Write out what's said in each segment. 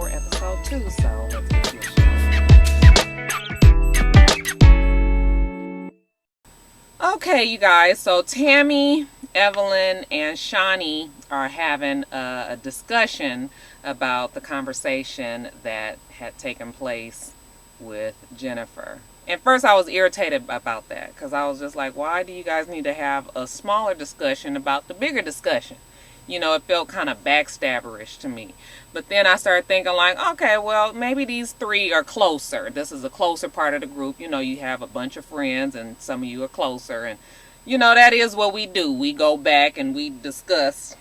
for episode 2, so let's get to the show. Okay, you guys, so Tammy, Evelyn, and Shawnee are having a discussion about the conversation that had taken place with Jennifer. And first I was irritated about that because I was just like, why do you guys need to have a smaller discussion about the bigger discussion? You know, it felt kind of backstabberish to me. But then I started thinking like, okay, well, maybe these three are closer. This is a closer part of the group. You know, you have a bunch of friends and some of you are closer. And, you know, that is what we do. We go back and we discuss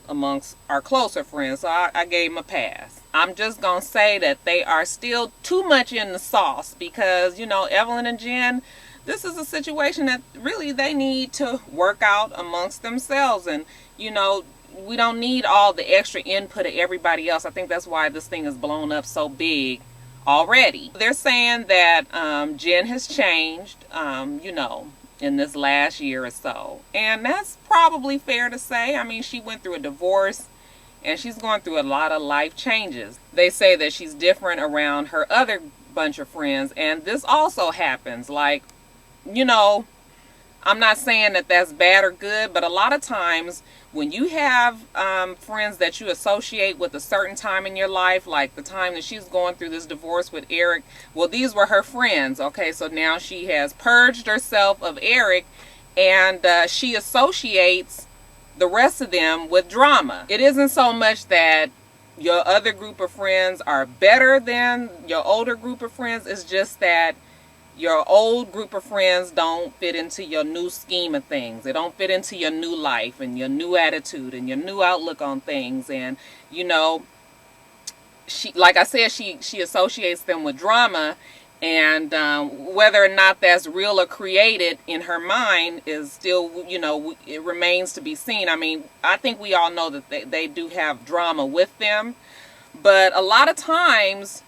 amongst our closer friends. So I gave them a pass. I'm just going to say that they are still too much in the sauce because, you know, Evelyn and Jen, this is a situation that really they need to work out amongst themselves. And, you know, we don't need all the extra input of everybody else. I think that's why this thing is blown up so big already. They're saying that Jen has changed, you know, in this last year or so. And that's probably fair to say. I mean, she went through a divorce and she's going through a lot of life changes. They say that she's different around her other bunch of friends. And this also happens. Like, you know, I'm not saying that that's bad or good, but a lot of times when you have friends that you associate with a certain time in your life, like the time that she's going through this divorce with Eric, well, these were her friends, okay? So now she has purged herself of Eric, and she associates the rest of them with drama. It isn't so much that your other group of friends are better than your older group of friends. It's just that your old group of friends don't fit into your new scheme of things. They don't fit into your new life and your new attitude and your new outlook on things. And, you know, she, like I said, she associates them with drama. And whether or not that's real or created in her mind is still, you know, it remains to be seen. I mean, I think we all know that they do have drama with them. But a lot of times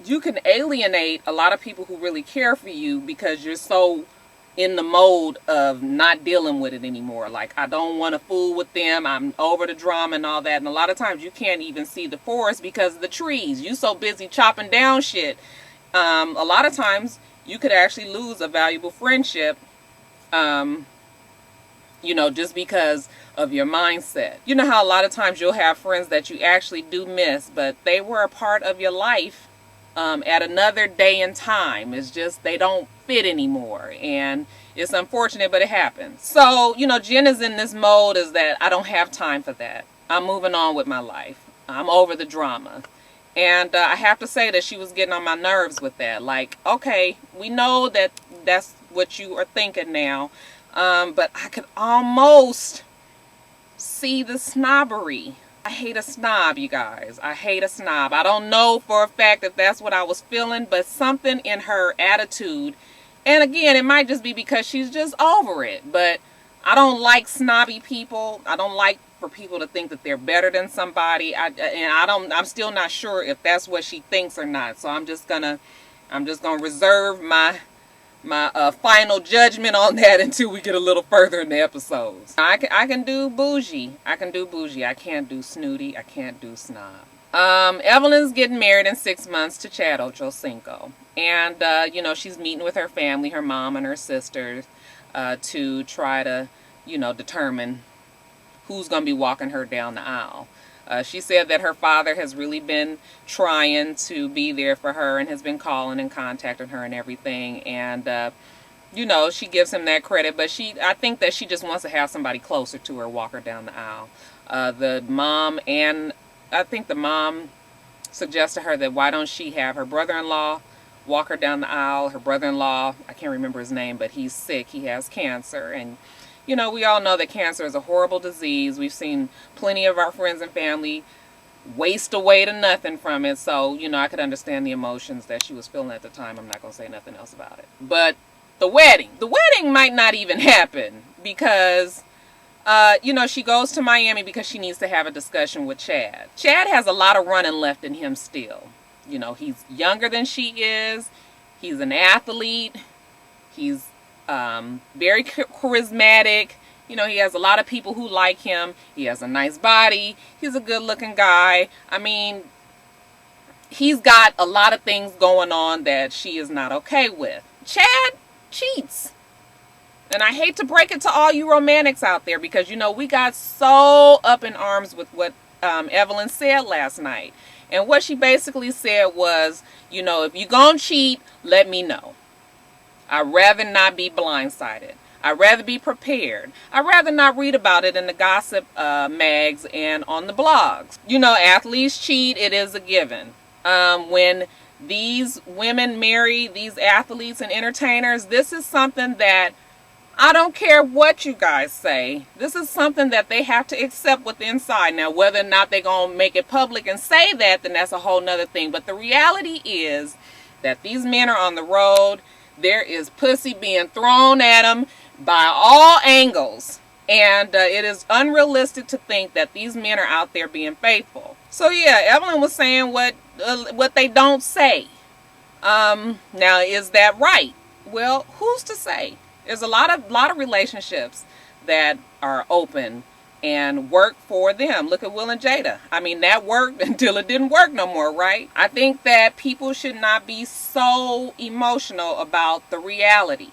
you can alienate a lot of people who really care for you because you're so in the mode of not dealing with it anymore. Like, I don't want to fool with them. I'm over the drama and all that. And a lot of times you can't even see the forest because of the trees. You so busy chopping down shit. A lot of times you could actually lose a valuable friendship, you know, just because of your mindset. You know how a lot of times you'll have friends that you actually do miss, but they were a part of your life at another day and time. It's just they don't fit anymore, and it's unfortunate, but it happens. So, you know, Jen is in this mode is that I don't have time for that. I'm moving on with my life. I'm over the drama. And I have to say that she was getting on my nerves with that. Like, okay, we know that that's what you are thinking now, but I could almost see the snobbery. I hate a snob, you guys. I hate a snob. I don't know for a fact if that's what I was feeling, but something in her attitude, and again, it might just be because she's just over it, but I don't like snobby people. I don't like for people to think that they're better than somebody. I'm still not sure if that's what she thinks or not. So I'm just gonna reserve my final judgment on that until we get a little further in the episodes. I can do bougie. I can do bougie. I can't do snooty. I can't do snob. Evelyn's getting married in 6 months to xoxo. And, you know, she's meeting with her family, her mom and her sisters, to try to, you know, determine who's going to be walking her down the aisle. She said that her father has really been trying to be there for her and has been calling and contacting her and everything. And, you know, she gives him that credit. But I think that she just wants to have somebody closer to her walk her down the aisle. The mom, and I think the mom suggested her that why don't she have her brother-in-law walk her down the aisle. Her brother-in-law, I can't remember his name, but he's sick. He has cancer. And you know, we all know that cancer is a horrible disease. We've seen plenty of our friends and family waste away to nothing from it. So, you know, I could understand the emotions that she was feeling at the time. I'm not going to say nothing else about it. But the wedding might not even happen because, you know, she goes to Miami because she needs to have a discussion with Chad. Chad has a lot of running left in him still. You know, he's younger than she is. He's an athlete. He's very charismatic. You know, he has a lot of people who like him. He has a nice body. He's a good looking guy. I mean, he's got a lot of things going on that she is not okay with. Chad cheats. And I hate to break it to all you romantics out there, because, you know, we got so up in arms with what Evelyn said last night. And what she basically said was, you know, if you're going to cheat, let me know. I'd rather not be blindsided. I'd rather be prepared. I'd rather not read about it in the gossip mags and on the blogs. You know, athletes cheat. It is a given. When these women marry these athletes and entertainers, this is something that I don't care what you guys say. This is something that they have to accept with inside. Now, whether or not they're going to make it public and say that, then that's a whole nother thing. But the reality is that these men are on the road. There is pussy being thrown at them by all angles. And it is unrealistic to think that these men are out there being faithful. So yeah, Evelyn was saying what they don't say. Now, is that right? Well, who's to say? There's a lot of relationships that are open and work for them. Look at Will and Jada. I mean, that worked until it didn't work no more, right? I think that people should not be so emotional about the reality.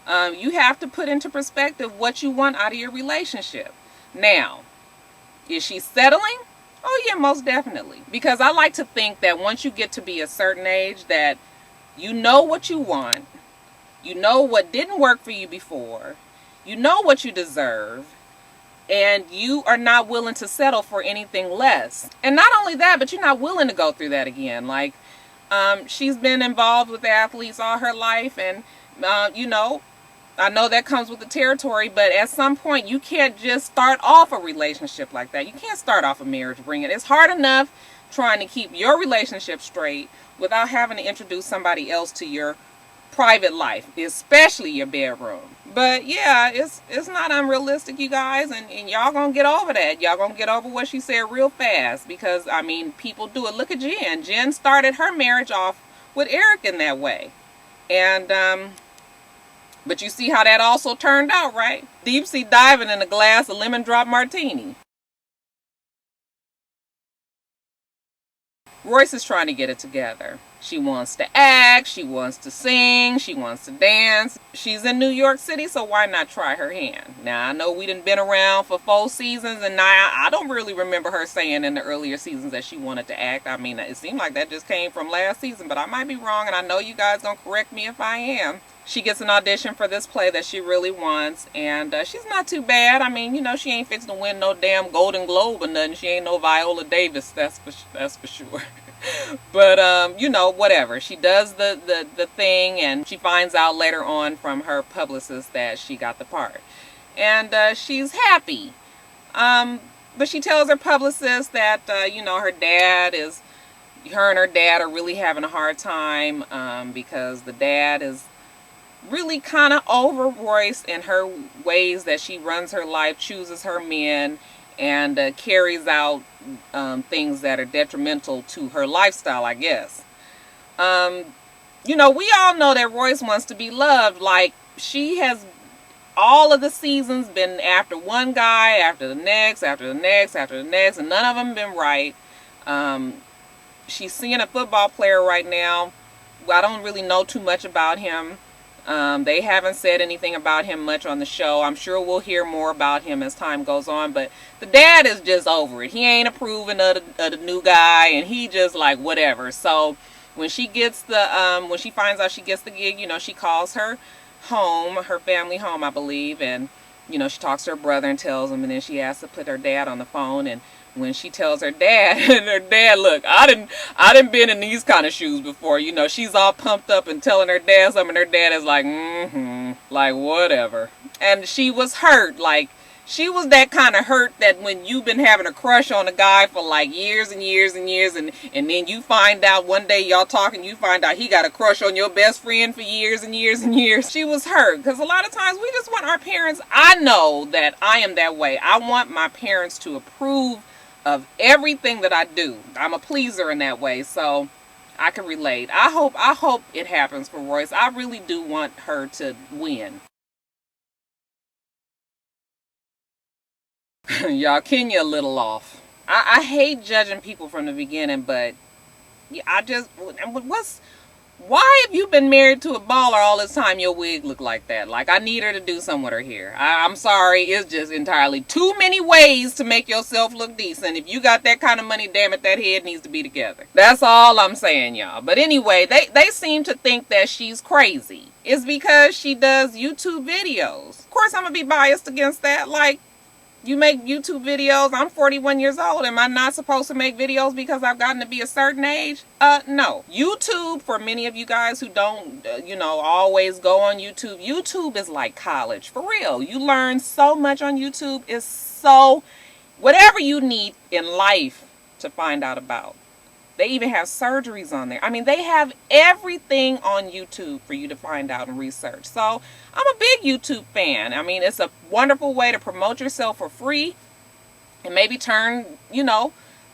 You have to put into perspective what you want out of your relationship. Now, is she settling? Oh yeah, most definitely. Because I like to think that once you get to be a certain age, that you know what you want. You know what didn't work for you before. You know what you deserve. And you are not willing to settle for anything less. And not only that, but you're not willing to go through that again. Like, she's been involved with athletes all her life. And, you know, I know that comes with the territory. But at some point, you can't just start off a relationship like that. You can't start off a marriage ringing. It's hard enough trying to keep your relationship straight without having to introduce somebody else to your private life, especially your bedroom. But yeah, it's not unrealistic, you guys, and y'all gonna get over that. Y'all gonna get over what she said real fast, because I mean, people do it. Look at Jen. Jen started her marriage off with Eric in that way, and but you see how that also turned out, right? Deep sea diving in a glass of lemon drop martini. Royce is trying to get it together. She wants to act, she wants to sing, she wants to dance. She's in New York City, so why not try her hand? Now, I know we done been around for 4 seasons, and I don't really remember her saying in the earlier seasons that she wanted to act. I mean, it seemed like that just came from last season, but I might be wrong, and I know you guys gonna correct me if I am. She gets an audition for this play that she really wants, and she's not too bad. I mean, you know, she ain't fixing to win no damn Golden Globe or nothing. She ain't no Viola Davis, that's for sure. But you know, whatever. She does the thing, and she finds out later on from her publicist that she got the part, and she's happy. But she tells her publicist that you know, her and her dad are really having a hard time because the dad is really kind of over Royce and her ways that she runs her life, chooses her men, and carries out things that are detrimental to her lifestyle, I guess. You know, we all know that Royce wants to be loved. Like, she has all of the seasons been after one guy, after the next, after the next, after the next, and none of them been right. She's seeing a football player right now. I don't really know too much about him. They haven't said anything about him much on the show. I'm sure we'll hear more about him as time goes on, but the dad is just over it. He ain't approving of the new guy, and he just like whatever. So when she gets when she finds out she gets the gig, you know, she calls her home, her family home, I believe, and you know, she talks to her brother and tells him, and then she has to put her dad on the phone. And when she tells her dad, and her dad, look, I didn't been in these kind of shoes before. You know, she's all pumped up and telling her dad something, and her dad is like, like whatever. And she was hurt. Like, she was that kind of hurt that when you've been having a crush on a guy for like years and years and years, and then you find out one day y'all talking, you find out he got a crush on your best friend for years and years and years. She was hurt, because a lot of times we just want our parents, I know that I am that way. I want my parents to approve of everything that I do. I'm a pleaser in that way, so I can relate. I hope it happens for Royce. I really do want her to win. Y'all, Kenya a little off. I hate judging people from the beginning, but Why have you been married to a baller all this time? Your wig look like that. Like, I need her to do something with her hair. I'm sorry. It's just entirely too many ways to make yourself look decent. If you got that kind of money, damn it, that head needs to be together. That's all I'm saying, y'all. But anyway, they seem to think that she's crazy. It's because she does YouTube videos. Of course, I'm going to be biased against that. Like, you make YouTube videos. I'm 41 years old. Am I not supposed to make videos because I've gotten to be a certain age? No. YouTube, for many of you guys who don't, always go on YouTube, YouTube is like college. For real. You learn so much on YouTube. It's so, whatever you need in life to find out about. They even have surgeries on there. I mean, they have everything on YouTube for you to find out and research. So I'm a big YouTube fan. I mean, it's a wonderful way to promote yourself for free and maybe turn,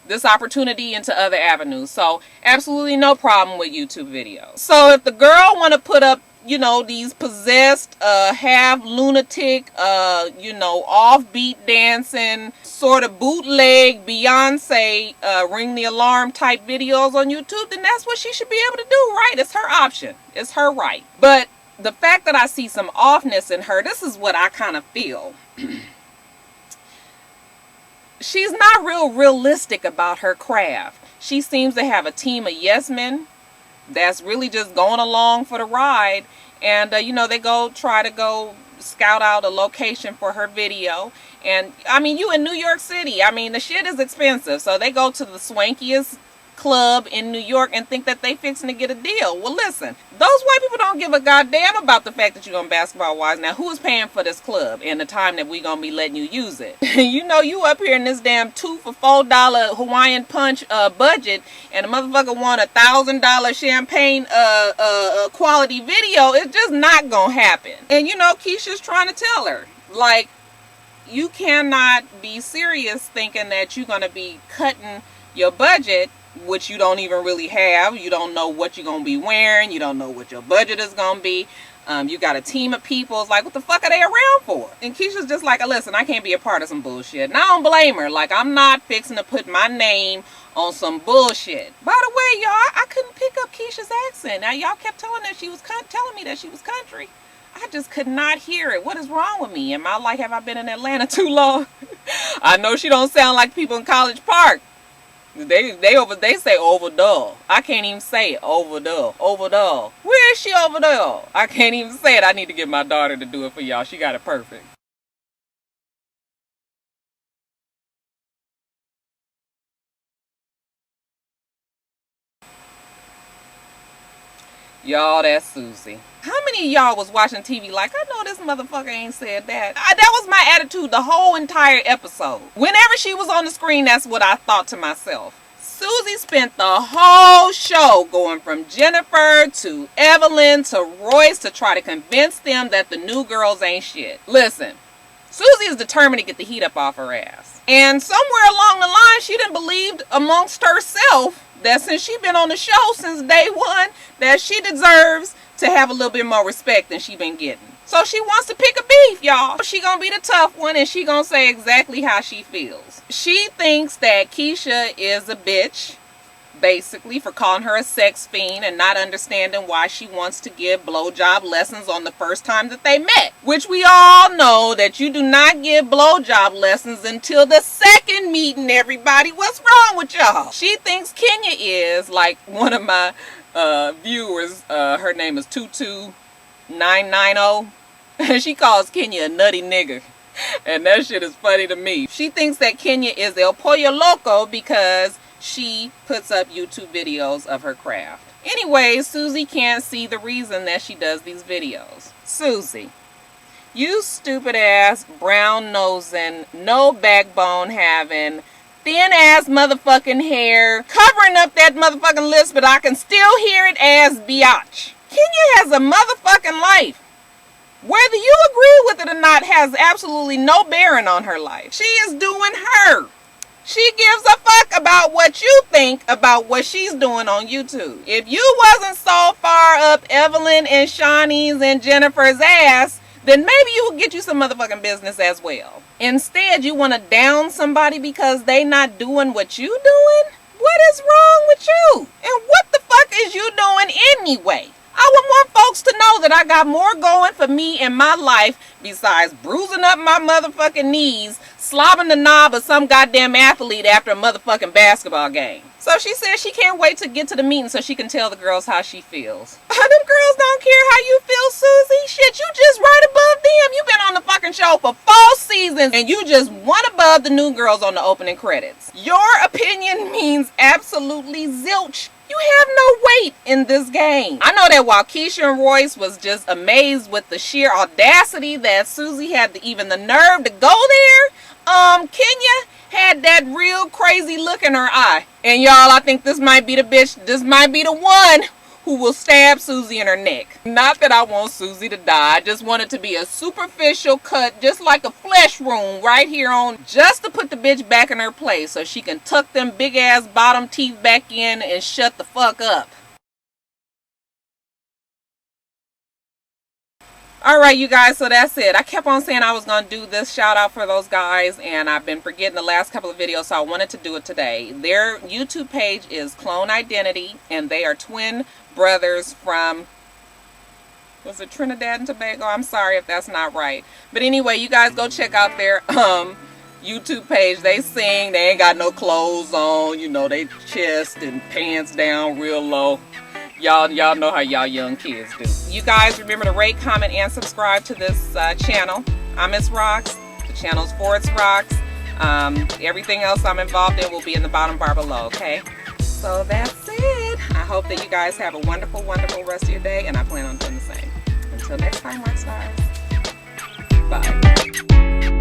this opportunity into other avenues. So absolutely no problem with YouTube videos. So if the girl want to put up, these possessed, half lunatic, offbeat dancing, sort of bootleg Beyonce, ring the alarm type videos on YouTube, then that's what she should be able to do, right? It's her option. It's her right. But the fact that I see some offness in her, this is what I kind of feel. She's not realistic about her craft. She seems to have a team of yes men that's really just going along for the ride. And, they try to go scout out a location for her video. And, I mean, you in New York City. I mean, the shit is expensive. So they go to the swankiest club in New York and think that they fixing to get a deal. Well, listen, those white people don't give a goddamn about the fact that you're going basketball wise. Now, who's paying for this club and the time that we going to be letting you use it? You up here in this damn $2 for $4 Hawaiian Punch budget, and a motherfucker want $1,000 champagne quality video. It's just not going to happen. And Keisha's trying to tell her, like, you cannot be serious thinking that you're going to be cutting your budget, which you don't even really have. You don't know what you're going to be wearing. You don't know what your budget is going to be. You got a team of people. It's like, what the fuck are they around for? And Keisha's just like, listen, I can't be a part of some bullshit. And I don't blame her. Like, I'm not fixing to put my name on some bullshit. By the way, y'all, I couldn't pick up Keisha's accent. Now, y'all kept telling me that she was country. I just could not hear it. What is wrong with me? Am I like, have I been in Atlanta too long? I know she don't sound like people in College Park. They say over there. I can't even say it. Over there. Over there. Where is she over there? I can't even say it. I need to get my daughter to do it for y'all. She got it perfect. Y'all, that's Susie. How many of y'all was watching TV like, I know this motherfucker ain't said that? That was my attitude the whole entire episode. Whenever she was on the screen, that's what I thought to myself. Susie spent the whole show going from Jennifer to Evelyn to Royce to try to convince them that the new girls ain't shit. Listen, Susie is determined to get the heat up off her ass. And somewhere along the line, she done believed amongst herself that since she been on the show since day one, that she deserves to have a little bit more respect than she been getting. So she wants to pick a beef, y'all. She gonna be the tough one, and she gonna say exactly how she feels. She thinks that Keisha is a bitch, basically, for calling her a sex fiend and not understanding why she wants to give blowjob lessons on the first time that they met. Which we all know that you do not give blowjob lessons until the second meeting, everybody. What's wrong with y'all? She thinks Kenya is, like one of my viewers, her name is 22990. She calls Kenya a nutty nigger. And that shit is funny to me. She thinks that Kenya is El Pollo Loco because she puts up YouTube videos of her craft. Anyway, Susie can't see the reason that she does these videos. Susie, you stupid ass, brown nosing, no backbone having, thin ass motherfucking hair, covering up that motherfucking lips, but I can still hear it as biatch. Kenya has a motherfucking life. Whether you agree with it or not has absolutely no bearing on her life. She is doing her. She gives a fuck about what you think about what she's doing on YouTube. If you wasn't so far up Evelyn and Shawnee's and Jennifer's ass, then maybe you will get you some motherfucking business as well. Instead, you want to down somebody because they not doing what you doing? What is wrong with you? And anyway. I would want folks to know that I got more going for me in my life besides bruising up my motherfucking knees, slobbing the knob of some goddamn athlete after a motherfucking basketball game. So she says she can't wait to get to the meeting so she can tell the girls how she feels. Them girls don't care how you feel, Susie. Shit, you just right above them. You've been on the fucking show for 4 seasons and you just one above the new girls on the opening credits. Your opinion means absolutely zilch. You have no weight in this game. I know that while Keisha and Royce was just amazed with the sheer audacity that Susie had even the nerve to go there, Kenya had that real crazy look in her eye. And y'all, I think this might be the bitch, this might be the one who will stab Susie in her neck. Not that I want Susie to die. I just want it to be a superficial cut, just like a flesh wound right here on, just to put the bitch back in her place so she can tuck them big ass bottom teeth back in and shut the fuck up. Alright, you guys, so that's it. I kept on saying I was going to do this shout out for those guys, and I've been forgetting the last couple of videos, so I wanted to do it today. Their YouTube page is Clone Identity, and they are twin brothers from, was it Trinidad and Tobago? I'm sorry if that's not right. But anyway, you guys go check out their YouTube page. They sing, they ain't got no clothes on, you know, they chest and pants down real low. Y'all know how y'all young kids do. You guys remember to rate, comment, and subscribe to this channel. I'm itsrox. The channel's for itsrox. Everything else I'm involved in will be in the bottom bar below, okay? So that's it. I hope that you guys have a wonderful, wonderful rest of your day, and I plan on doing the same. Until next time, Roxstars. Bye.